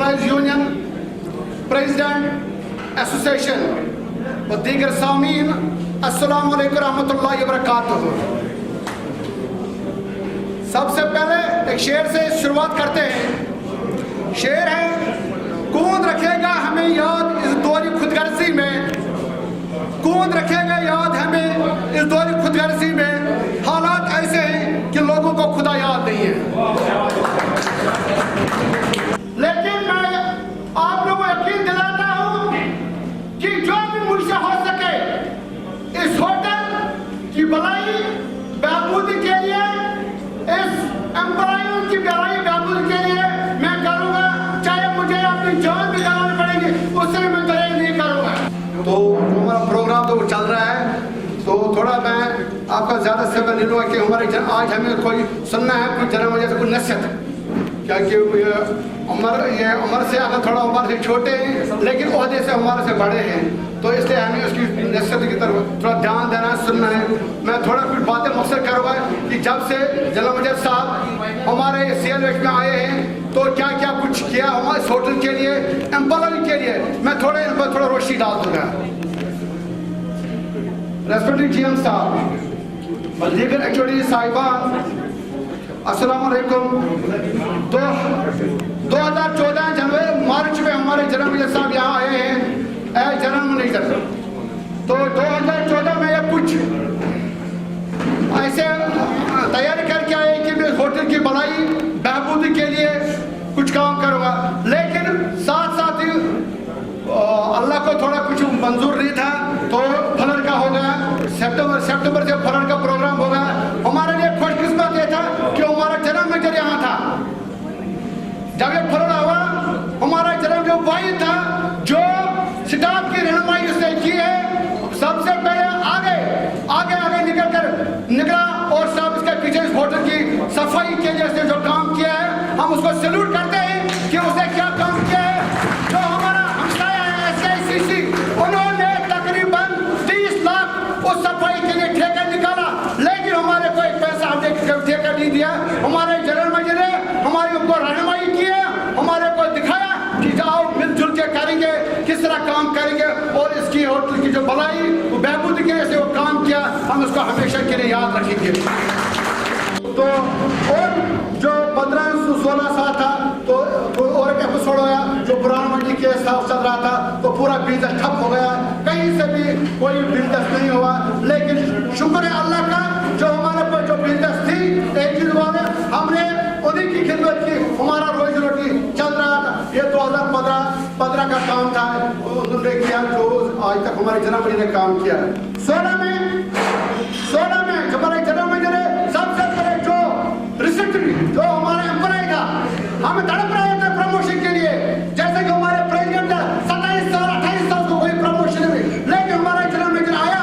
Employees union president association और दीगर सामीन, अस्सलाम वालेकुम रहमतुल्लाहि व बरकातुहू। सबसे पहले एक शेर से शुरुआत करते हैं। शेर है, कौन रखेगा हमें याद इस दौरी खुदगर्जी में, कौन रखेगा याद हमें इस दौरी खुदगर्जी में। हालात ऐसे हैं कि लोगों को खुदा याद नहीं है। लेकिन मैं आप लोगों को यकीन दिलाता हूं कि जो भी मुझसे हो सके इस होटल की भलाई बहबूदी के लिए, इस एम्प्लॉयों की भलाई बहबूदी के लिए मैं करूंगा, चाहे मुझे अपनी जान भी गंवानी पड़ेगी, उससे मैं गुरेज नहीं करूंगा। तो हमारा प्रोग्राम तो चल रहा है, तो थोड़ा मैं आपका ज़्यादा समय नहीं लूँगा कि हमारे आज हमें कोई सुनना है, कोई जन्म वजह से कोई नसीहत, क्या कि उम्र से अगर थोड़ा उम्र से छोटे हैं लेकिन ओहदे से हमारे से बड़े हैं, तो इसलिए हमें उसकी नसीहत की तरफ थोड़ा ध्यान देना है, सुनना है। मैं थोड़ा कुछ बातें मकसद करूँगा कि जब से जनाब वजीर साहब हमारे CLH में आए हैं तो क्या क्या कुछ किया हमारे इस होटल के लिए, एम्प्लॉय के लिए, मैं थोड़ा रोशनी डाल दूँगा। रेस्पेक्टेड GM साहब और दीगर HOD साहिबान, अस्सलाम वालेकुम। 2014 जनवरी मार्च में हमारे जनरल मैनेजर साहब यहाँ आए हैं एज जनरल मैनेजर। तो 2014 में ये कुछ ऐसे तैयारी करके आए कि मैं होटल की भलाई बहबूदी के लिए कुछ काम करूँगा, लेकिन साथ साथ ही अल्लाह को थोड़ा कुछ मंजूर नहीं था, तो फलर का हो गया। सितंबर से फलर का प्रोग्राम हो गया। हमारे लिए खुशकिस्मत ये था कि हमारा जनरल मैनेजर यहाँ था। जब ये फलर हुआ, हमारा जनरल जो भाई था, जो स्टाफ की रहनुमाई उसने की है, सबसे पहले आगे निकला और सब इसके पीछे इस होटल की सफाई के लिए उसने जो काम किया है, हम उसको सैल्यूट करते हैं कि उसने क्या काम किया है। जो हमारा हमसाया है SICC, उन्होंने तकरीबन 30 लाख उस सफाई के लिए ठेका निकाला, लेकिन हमारे को एक पैसा हमने ठेका नहीं दिया। हमारे जनरल मैनेजर ने हमारे ऊपर रहनुमाई की है, हमारे को दिखाया कि जाओ मिलजुल के करेंगे, किस तरह काम करेंगे, और इसकी होटल की जो भलाई बहबूदी के लिए से वो काम किया, हम उसको हमेशा के लिए याद रखेंगे। तो और जो 15-16 साल था तो और एक एपिसोड होया जो पुराना मंडी केस था चल रहा था, तो पूरा बिजनेस ठप हो गया, कहीं से भी कोई बिजनेस नहीं हुआ। लेकिन शुक्र है अल्लाह का, जो हमारे पास जो बिजनेस थी एक चीज वाले हमने उन्हीं की खिदमत की, हमारा रोजी रोटी चल रहा था। ये 2015 का काम था, उन्होंने किया जो आज तक हमारे जनरल मैनेजर ने काम किया। 16 में हमारे जनरल मैनेजर ने सबसे पहले जो रिसेंटली जो हमारे एम्प्लॉय था, हम तड़प रहे थे प्रमोशन के लिए, जैसे कि हमारे प्रेसिडेंट 27 साल 28 साल को कोई प्रमोशन नहीं, लेकिन हमारा जनरल मैनेजर आया,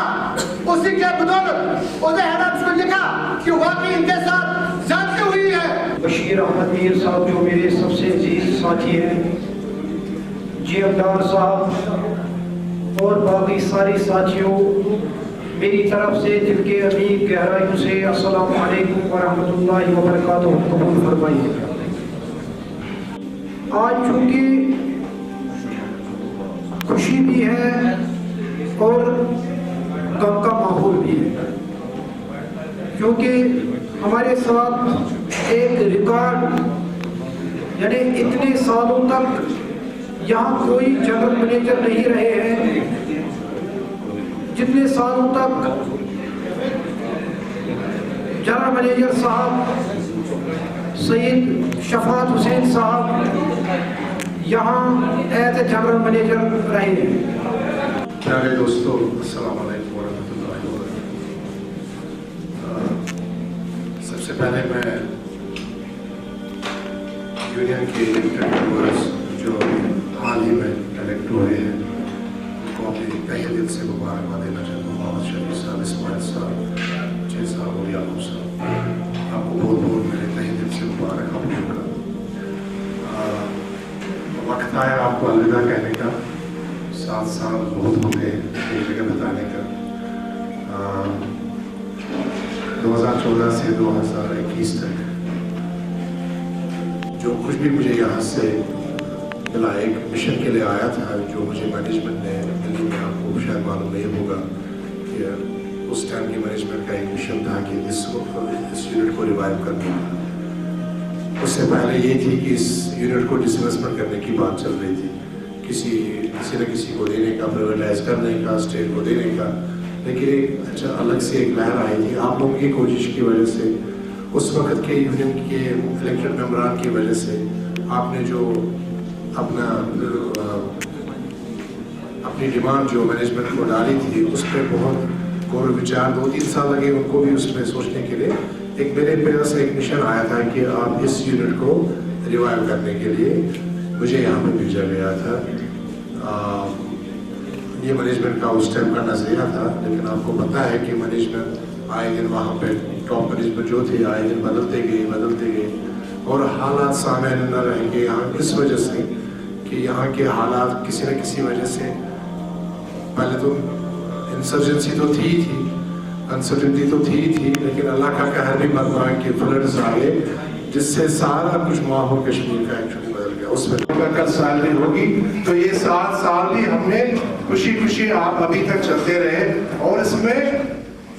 उसी के बदौलत उसने हेड ऑफिस को लिखा कि वाकई इनके साथ ज्यादती हुई है। बशीर अहमद मीर साहब जो मेरे सबसे अजीज साथी हैं, GM डार साहब और बाकी सारे साथियों, मेरी तरफ से दिल के अमीर गहराइयों से अस्सलाम वालेकुम व रहमतुल्लाहि व बरकातुहू कबूल फरमाइए। आज चूँकि खुशी भी है और गम का माहौल भी है, क्योंकि हमारे साथ एक रिकॉर्ड, यानी इतने सालों तक यहाँ कोई जनरल मैनेजर नहीं रहे हैं जितने सालों तक जनरल मैनेजर साहब सैयद शफात हुसैन साहब यहाँ एज ए जनरल मैनेजर रहे हैं। प्यारे दोस्तों, अस्सलाम वालेकुम वरहमतुल्लाहि वबरकातुहू। सबसे पहले मैं यूनियन के इलेक्टेड मेंबर्स जो हाल ही में इलेक्ट हुए हैं, उनको अपनी तहे दिल से मुबारकबाद देना चाहता हूँ। मोहम्मद शफी साहब, इस्माइल साहब, जय साहब और याकूब साहब, आपको बहुत बहुत मेरे तहे दिल से मुबारक हो। वक्त आया आपको अलविदा कहने का, 7 साल बहुत हो गए एक जगह बताने का। 2014 से 2021 तक जो कुछ भी मुझे यहाँ से मिला, एक मिशन के लिए आया था जो मुझे मैनेजमेंट ने दिल्ली में, आपको शायद मालूम नहीं होगा कि उस टाइम की मैनेजमेंट का एक मिशन था कि इस यूनिट को रिवाइव करना। उससे पहले ये थी कि इस यूनिट को डिसइन्वेस्टमेंट करने की बात चल रही थी, किसी न किसी को देने का, प्राइवेटाइज करने का, स्टेट को देने का। लेकिन एक अच्छा अलग से एक लहर आई थी आप लोगों की कोशिश की वजह से, उस वक्त के यूनियन के इलेक्टेड मेंबरान की वजह से आपने जो अपनी डिमांड जो मैनेजमेंट को डाली थी उस पर बहुत गौर विचार 2-3 साल लगे उनको भी उस पर सोचने के लिए। एक मेरे पास एक मिशन आया था कि आप इस यूनिट को रिवाइव करने के लिए मुझे यहाँ पे भेजा गया था। ये मैनेजमेंट का उस टाइम का नजरिया था, लेकिन आपको पता है कि मैनेजमेंट आए दिन वहाँ पे टॉप मैनेजमेंट जो थे आए दिन बदलते गए और हालात सामने न रहेंगे यहाँ इस वजह से कि यहाँ के हालात किसी न किसी वजह से, पहले तो इंसर्जेंसी तो थी अनसर्टेनिटी तो थी, लेकिन अल्लाह का कहर भी बरपा कि फ्लड्स आ गए जिससे सारा कुछ माहौल कश्मीर का एक्चुअली बदल गया। उसमें कल सैलरी होगी तो ये 7 साल भी हमने खुशी आप अभी तक चलते रहे और इसमें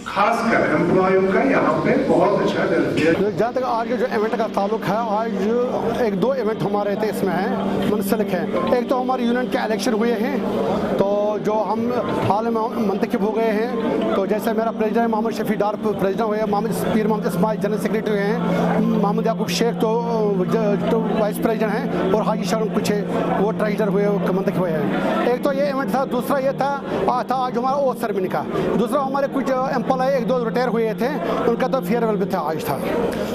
खासकर एम्प्लॉयों का यहाँ पे बहुत अच्छा वेलफेयर। जहाँ तक आज के जो इवेंट का ताल्लुक है, आज 1-2 इवेंट हमारे थे इसमें हैं मुंसलिक हैं। एक तो हमारे यूनियन के इलेक्शन हुए हैं, तो जो हम हाल में मुंतखब हो गए हैं, तो जैसे मेरा प्रेसिडेंट मोहम्मद शफी डार प्रेसिडेंट हुए हैं, पीर मोहम्मद इस्माइल जनरल सेक्रेटरी हुए हैं, मोहम्मद याकूब शेख तो वाइस प्रेसिडेंट हैं और हाजी शाह कुछ वो ट्रेजर हुए मुंतखब हुए हैं। एक तो ये इवेंट था। दूसरा ये था आज हमारा ओथ सेरेमनी का। दूसरा हमारे कुछ एम्प्लॉय 1-2 रिटायर हुए थे, उनका तो फेयरवेल भी था आज था।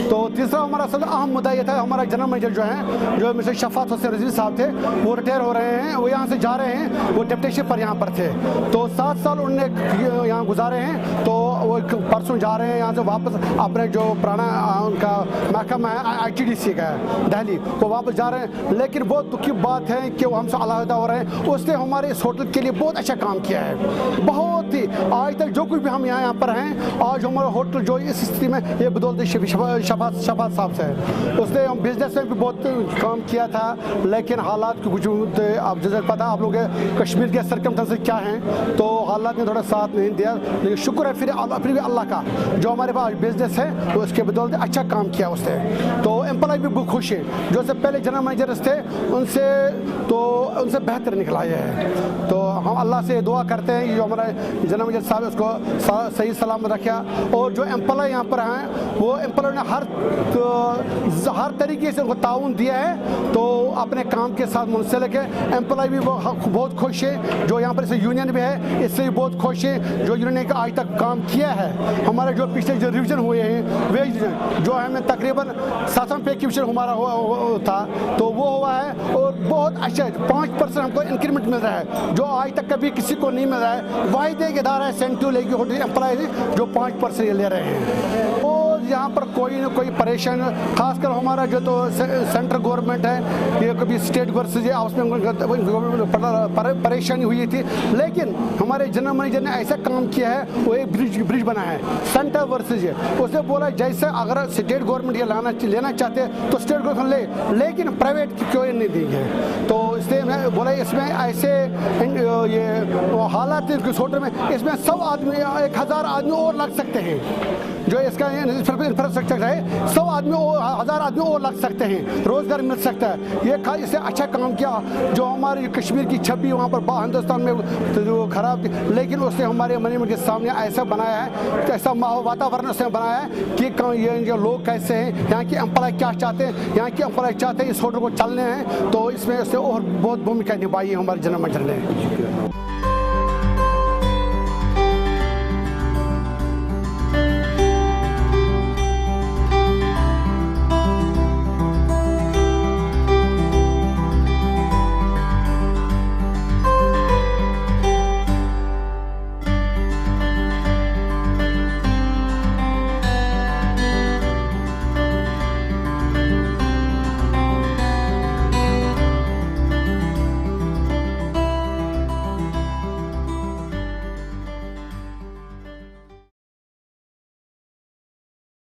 तो तीसरा हमारा सबसे अहम मुद्दा ये था, हमारा जनरल मैनेजर जो हैं, जो मिस्टर शफात हुसैन रिजवी साहब थे, वो रिटायर हो रहे हैं, वो यहाँ से जा रहे हैं, वो डिप्टीशिप पर यहाँ पर थे। तो 7 साल उन्होंने यहाँ गुजारे हैं, तो वो परसों जा रहे हैं यहाँ से वापस अपने जो पुराना उनका महकमा है ITDC का है दिल्ली, वो वापस जा रहे हैं। लेकिन बहुत दुख की बात है कि वो हमसे अलहदा हो रहे हैं। उसने हमारे इस होटल के लिए बहुत अच्छा काम किया है, बहुत ही। आज तक जो कुछ भी हम यहाँ पर हैं, आज हमारा होटल जो इस स्थिति में, ये बदौलत शफात साहब से है। उसने बिजनेस में भी बहुत काम किया था, लेकिन हालात की वजूद आप जैसे पता आप लोग कश्मीर के सर्कमस्टेंसेस क्या हैं, तो हालात ने थोड़ा साथ नहीं दिया। लेकिन शुक्र है फिर भी अल्लाह का, जो हमारे पास बिजनेस है तो उसके बदौलत अच्छा काम किया उसने। तो एम्प्लॉय भी बहुत खुश है, जो से पहले जनरल मैनेजर थे उनसे बेहतर निकला है। तो हम अल्लाह से दुआ करते हैं कि जो हमारा जनरल मैनेजर साहब उसको सही सलामत रखा, और जो एम्प्लॉय यहाँ पर हैं वो एम्प्लॉय ने हर तरीके से उनको ताउन दिया है, तो अपने काम के साथ मुंसलिक है। एम्प्लॉय भी बहुत खुश है, जो यहाँ पर से यूनियन भी है इससे भी बहुत खुश है, जो यूनियन ने आज तक काम किया है। हमारे जो पिछले जो रिविजन हुए हैं वेज जो हमें तकरीबन 7 पे रिविजन हमारा था, तो वो हुआ है और बहुत अच्छा 5% हमको इंक्रीमेंट मिल रहा है, जो आज तक कभी किसी को नहीं मिल रहा है। वाहिद एक इदारा है सेंट्रल लेगी होटल एम्प्लॉय जो 5% ले रहे हैं। और यहाँ पर कोई न कोई परेशान, खासकर हमारा जो तो सेंट्रल गवर्नमेंट है, ये कभी स्टेट वर्सेस ये आपस में परेशानी हुई थी, लेकिन हमारे जनरल मैनेजर ने ऐसा काम किया है, वो एक ब्रिज बना है सेंट्रल वर्सेस ये। उसने बोला जैसे अगर स्टेट गवर्नमेंट ये लेना चाहते हैं तो स्टेट गवर्नमेंट लेकिन प्राइवेट क्यों नहीं देंगे। तो इसलिए बोला इसमें ऐसे ये हालात इस होटल में, इसमें 100 आदमी 1000 आदमी और लग सकते हैं, जो इसका इंफ्रास्ट्रक्चर है 100 आदमी 1000 आदमी और लग सकते हैं, रोजगार मिल सकता है। ये इससे अच्छा काम किया, जो हमारी कश्मीर की छवि वहाँ पर हिंदुस्तान में तो जो खराब थी, लेकिन उसने हमारे मैनेजमेंट के सामने ऐसा बनाया है, ऐसा वातावरण उसने बनाया है कि ये लोग कैसे हैं, यहाँ के एम्प्लॉय क्या चाहते हैं, यहाँ के एम्प्लॉय चाहते हैं इस होटल को चलने हैं। तो इसमें उसने और बहुत भूमिका निभाई है हमारे जनरल मैनेजर ने।